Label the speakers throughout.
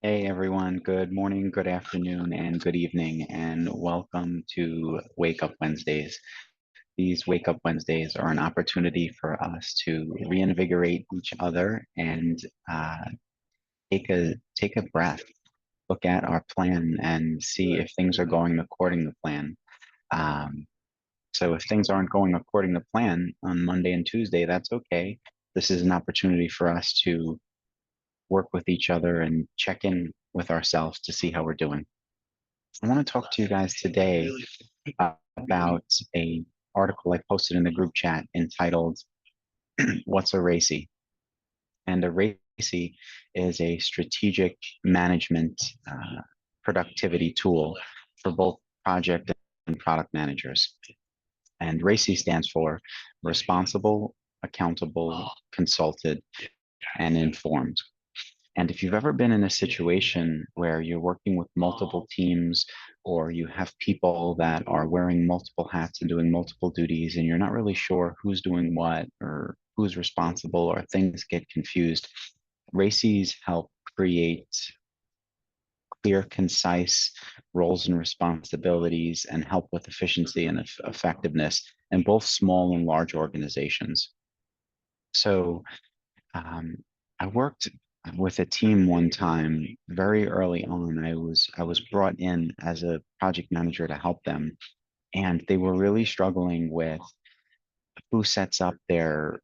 Speaker 1: Hey everyone, good morning, good afternoon, and good evening, and welcome to Wake Up Wednesdays. These Wake Up Wednesdays are an opportunity for us to reinvigorate each other and uh, take a breath, look at our plan, and see if things are going according to plan. Um, so if things aren't going according to plan on Monday and Tuesday, that's okay. This is an opportunity for us to work with each other and check in with ourselves to see how we're doing. I want to talk to you guys today about a article I posted in the group chat entitled "What's a RACI?" And a RACI is a strategic management productivity tool for both project and product managers. And RACI stands for responsible, accountable, consulted, and informed. And if you've ever been in a situation where you're working with multiple teams or you have people that are wearing multiple hats and doing multiple duties, and you're not really sure who's doing what or who's responsible or things get confused, RACIs help create clear, concise roles and responsibilities and help with efficiency and effectiveness in both small and large organizations. So um, I worked with a team one time very early on. I was brought in as a project manager to help them, and they were really struggling with who sets up their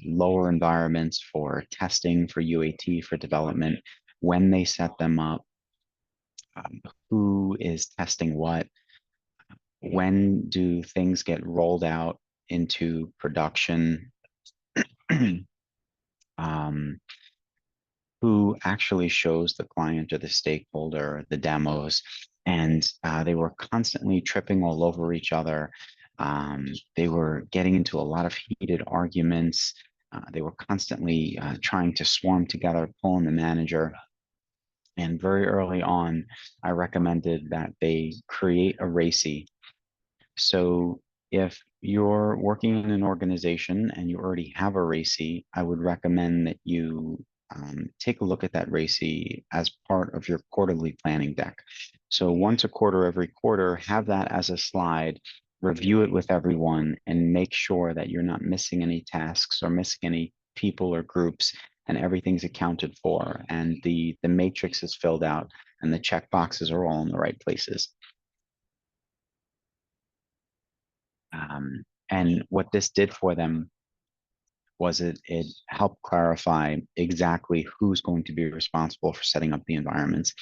Speaker 1: lower environments for testing, for UAT, for development, when they set them up, who is testing what, when do things get rolled out into production, um, who actually shows the client or the stakeholder the demos. And they were constantly tripping all over each other. They were getting into a lot of heated arguments. They were constantly trying to swarm together, pulling the manager. And very early on, I recommended that they create a RACI. So if you're working in an organization and you already have a RACI, I would recommend that you take a look at that RACI as part of your quarterly planning deck. So once a quarter, every quarter, have that as a slide, review it with everyone, and make sure that you're not missing any tasks or missing any people or groups, and everything's accounted for, and the matrix is filled out, and the check boxes are all in the right places. And what this did for them was it helped clarify exactly who's going to be responsible for setting up the environments,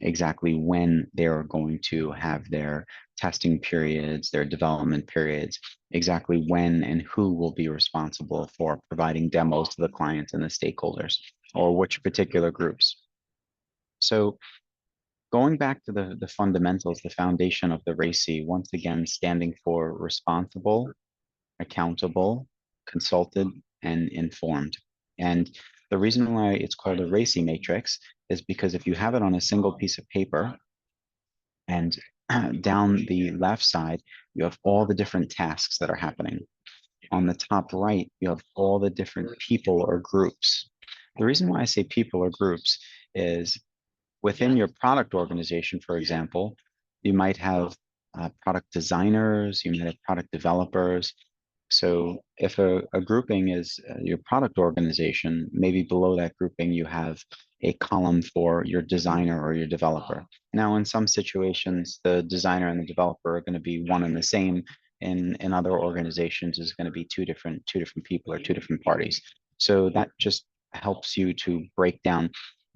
Speaker 1: exactly when they're going to have their testing periods, their development periods, exactly when and who will be responsible for providing demos to the clients and the stakeholders, or which particular groups. So going back to the fundamentals, the foundation of the RACI, once again, standing for responsible, accountable, consulted, and informed. And the reason why it's called a RACI matrix is because if you have it on a single piece of paper and down the left side, you have all the different tasks that are happening. On the top right, you have all the different people or groups. The reason why I say people or groups is within your product organization, for example, you might have product designers, you might have product developers. So if a grouping is your product organization, maybe below that grouping, you have a column for your designer or your developer. Now, in some situations, the designer and the developer are going to be one and the same. In other organizations, is going to be two different people or two different parties. So that just helps you to break down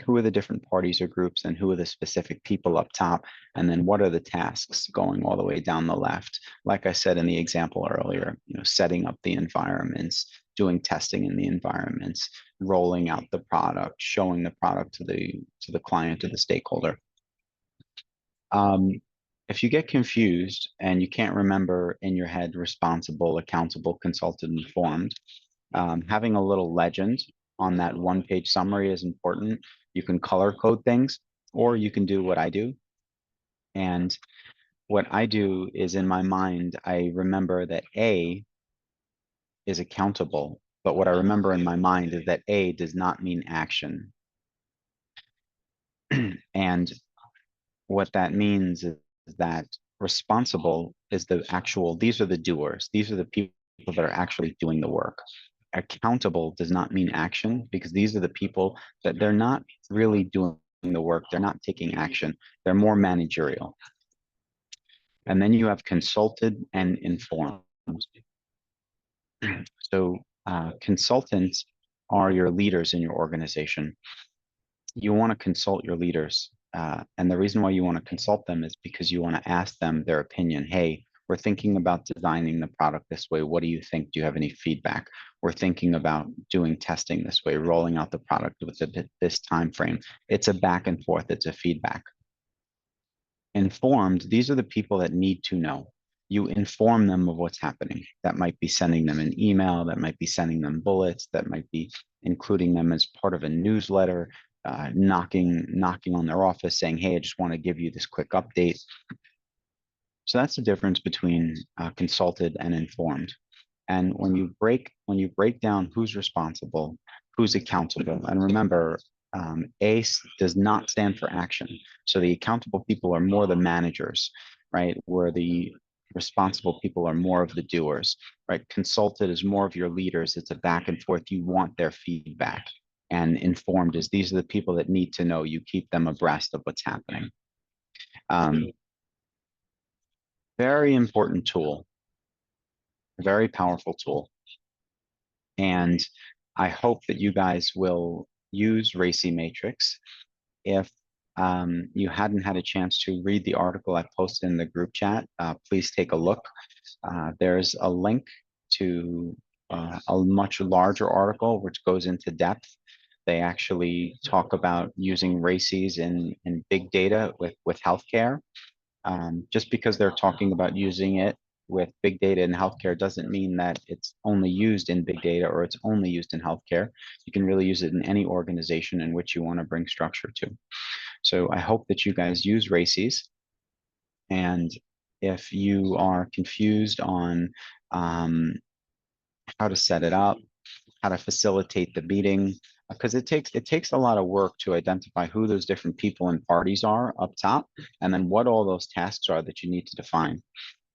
Speaker 1: who are the different parties or groups and who are the specific people up top, and then what are the tasks going all the way down the left. Like I said in the example earlier, setting up the environments, doing testing in the environments, rolling out the product, showing the product to the client or the stakeholder. Um, if you get confused and you can't remember in your head responsible, accountable, consulted, informed, having a little legend on that one-page summary is important. You can color code things, or you can do what I do. And what I do is in my mind, I remember that A is accountable, but what I remember in my mind is that A does not mean action. And what that means is that responsible is these are the doers. These are the people that are actually doing the work. Accountable does not mean action because these are the people that they're not really doing the work. They're not taking action. They're more managerial. And then you have consulted and informed. So consultants are your leaders in your organization. You want to consult your leaders. And the reason why you want to consult them is because you want to ask them their opinion. Hey, we're thinking about designing the product this way. What do you think? Do you have any feedback? We're thinking about doing testing this way, rolling out the product with this time frame. It's a back and forth. It's a feedback. Informed, these are the people that need to know. You inform them of what's happening. That might be sending them an email, that might be sending them bullets, that might be including them as part of a newsletter, knocking on their office saying, hey, I just want to give you this quick update. So that's the difference between consulted and informed. And when you break down who's responsible, who's accountable, and remember, ACE does not stand for action. So the accountable people are more the managers, right? Where the responsible people are more of the doers, right? Consulted is more of your leaders. It's a back and forth. You want their feedback. And informed is these are the people that need to know. You keep them abreast of what's happening. Um, Very important tool, very powerful tool. And I hope that you guys will use RACI Matrix. If you hadn't had a chance to read the article I posted in the group chat, please take a look. There's a link to a much larger article which goes into depth. They actually talk about using RACIs in big data with healthcare. Just because they're talking about using it with big data in healthcare doesn't mean that it's only used in big data or it's only used in healthcare. You can really use it in any organization in which you want to bring structure to. So I hope that you guys use RACIs. And if you are confused on how to set it up, how to facilitate the meeting, because it takes a lot of work to identify who those different people and parties are up top, and then what all those tasks are that you need to define.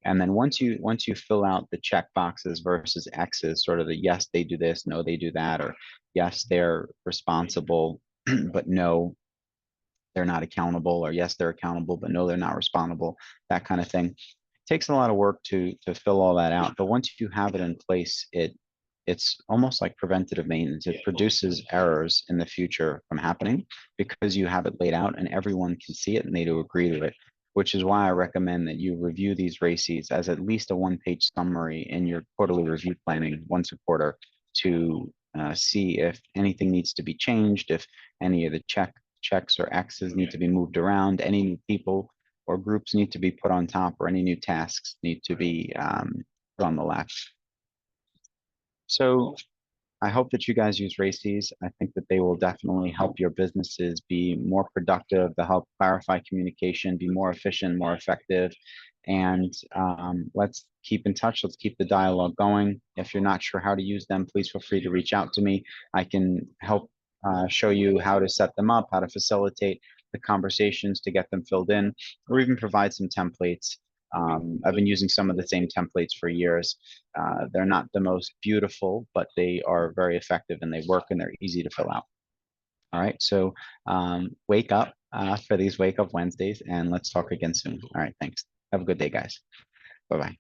Speaker 1: And then once you fill out the check boxes versus X's, sort of the yes, they do this, no, they do that, or yes, they're responsible, but no, they're not accountable, or yes, they're accountable, but no, they're not responsible, that kind of thing. It takes a lot of work to fill all that out. But once you have it in place, it's almost like preventative maintenance. It produces errors in the future from happening because you have it laid out and everyone can see it and they do agree to it, which is why I recommend that you review these RACIs as at least a one-page summary in your quarterly review planning once a quarter to see if anything needs to be changed, if any of the checks or X's need to be moved around, any new people or groups need to be put on top, or any new tasks need to be put on the left. So I hope that you guys use RACIs. I think that they will definitely help your businesses be more productive. They'll help clarify communication, be more efficient, more effective. And let's keep in touch. Let's keep the dialogue going. If you're not sure how to use them, please feel free to reach out to me. I can help show you how to set them up, how to facilitate the conversations to get them filled in, or even provide some templates. I've been using some of the same templates for years. They're not the most beautiful, but they are very effective and they work and they're easy to fill out. All right, so wake up for these Wake Up Wednesdays and let's talk again soon. All right, thanks. Have a good day, guys. Bye-bye.